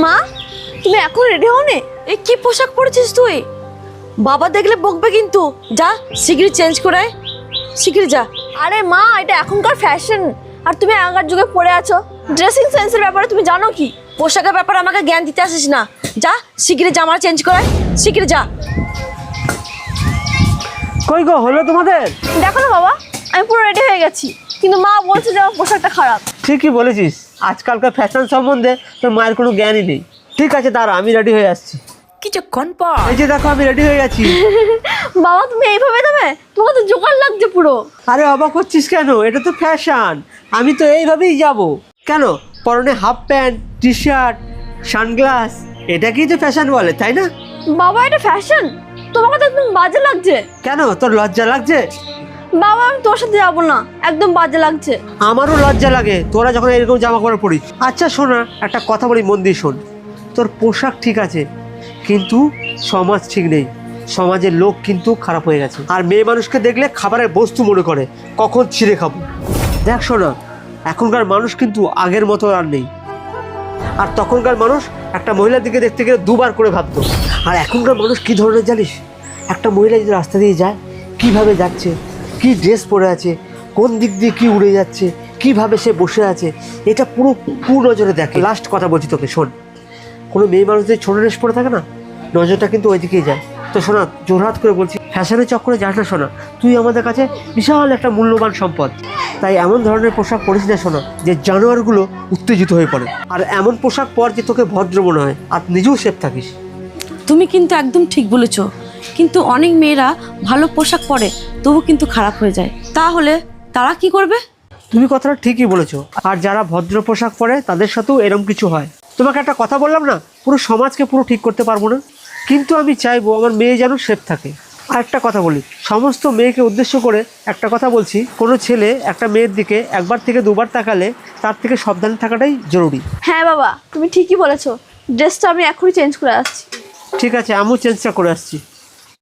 মা, তুমি এখন রেডি হওনি? এই কি পোশাক পরেছিস তুই? বাবা দেখলে বকবে কিন্তু। যা শিগগিরই চেঞ্জ করে আয়, শিগগিরই যা। আরে মা, এটা এখনকার ফ্যাশন, আর তুমি আগের যুগে পরে আছো। ড্রেসিং সেন্সের ব্যাপারে তুমি জানো কি? পোশাকের ব্যাপারে আমাকে জ্ঞান দিতে আসিস না। যা শিগগিরই জামা চেঞ্জ করে আয়, শিগগিরই যা। কই গো, হলো তোমাদের? দেখো না বাবা, আমি পুরো রেডি হয়ে গেছি, কিন্তু মা বলছে যে আমার পোশাকটা খারাপ। ঠিকই বলেছিস, আজকালকার ফ্যাশন সম্বন্ধে তোর মায়ের কোনো জ্ঞানই নেই। ঠিক আছে, দাঁড়া, আমি রেডি হয়ে আসছি। কিছুক্ষণ পর এই যে দেখো, আমি রেডি হয়ে গেছি। বাবা তুমি এইভাবে দেবে? তোমাকে তো জোগাড় লাগছে পুরো। আরে অবাক হচ্ছিস কেন? এটা তো ফ্যাশন, আমি তো এইভাবেই যাব। কেন, পরনে half pant, T shirt, sunglass, এটাকেই তো ফ্যাশন বলে, তাই না? বাবা এটা ফ্যাশন? তোমাকে তো একদম বাজে লাগছে। কেন, তোর লজ্জা লাগছে? বাবা আমি তোর সাথে যাবো না, একদম বাজে লাগছে। আমারও লজ্জা লাগে তোরা যখন এরকম জামা কাপড় পরিস। আচ্ছা শোনা, একটা কথা বলি, মন দিয়ে শোন। তোর পোশাক ঠিক আছে, কিন্তু সমাজ ঠিক নেই। সমাজের লোক কিন্তু খারাপ হয়ে গেছে, আর মেয়ে মানুষকে দেখলে খাবারের বস্তু মনে করে, কখন ছিঁড়ে খাবো। দেখ শোনা, এখনকার মানুষ কিন্তু আগের মতো আর নেই। আর তখনকার মানুষ একটা মহিলার দিকে দেখতে গেলে দুবার করে ভাবতো। আর এখনকার মানুষ কি ধরনের জানিস? একটা মহিলা যদি রাস্তা দিয়ে যায়, কিভাবে যাচ্ছে, কি ড্রেস পরে আছে, কোন দিক দিয়ে কি উড়ে যাচ্ছে, কিভাবে সে বসে আছে, এটা পুরো নজরে দেখে। লাস্ট কথা বলছি তোকে, শোন। কোনো মেয়ে মানুষ যদি ছোটো ড্রেস পরে থাকে না, নজরটা কিন্তু ওইদিকেই যায়। তো শোনা, জোরহাত করে বলছি, ফ্যাশনের চক্করে যাস না শোনা। তুই আমাদের কাছে বিশাল একটা মূল্যবান সম্পদ। তাই এমন ধরনের পোশাক পরিস না শোনা, যে জানোয়ারগুলো উত্তেজিত হয়ে পড়ে। আর এমন পোশাক পর যে তোকে ভদ্র মনে হয়, আর নিজেও সেফ থাকিস। তুমি কিন্তু একদম ঠিক বলেছো, কিন্তু অনেক মেয়েরা ভালো পোশাক পরে তবু কিন্তু খারাপ হয়ে যায়। তাহলে তারা কি করবে? তুমি কথাটা ঠিকই বলেছো। আর যারা ভদ্র পোশাক পরে তাদের সাথেও এরকম কিছু হয়। তোমাকে একটা কথা বললাম না, পুরো সমাজকে পুরো ঠিক করতে পারবো না, কিন্তু আমি চাইবো আমার মেয়ে যেন সেফ থাকে। আর একটা কথা বলি, সমস্ত মেয়েকে উদ্দেশ্য করে একটা কথা বলছি, কোনো ছেলে একটা মেয়ের দিকে একবার থেকে দুবার তাকালে তার থেকে সাবধানে থাকাটাই জরুরি। হ্যাঁ বাবা, তুমি ঠিকই বলেছো। ড্রেসটা আমি এখনই চেঞ্জ করে আসছি। ঠিক আছে, আমিও চেঞ্জটা করে আসছি।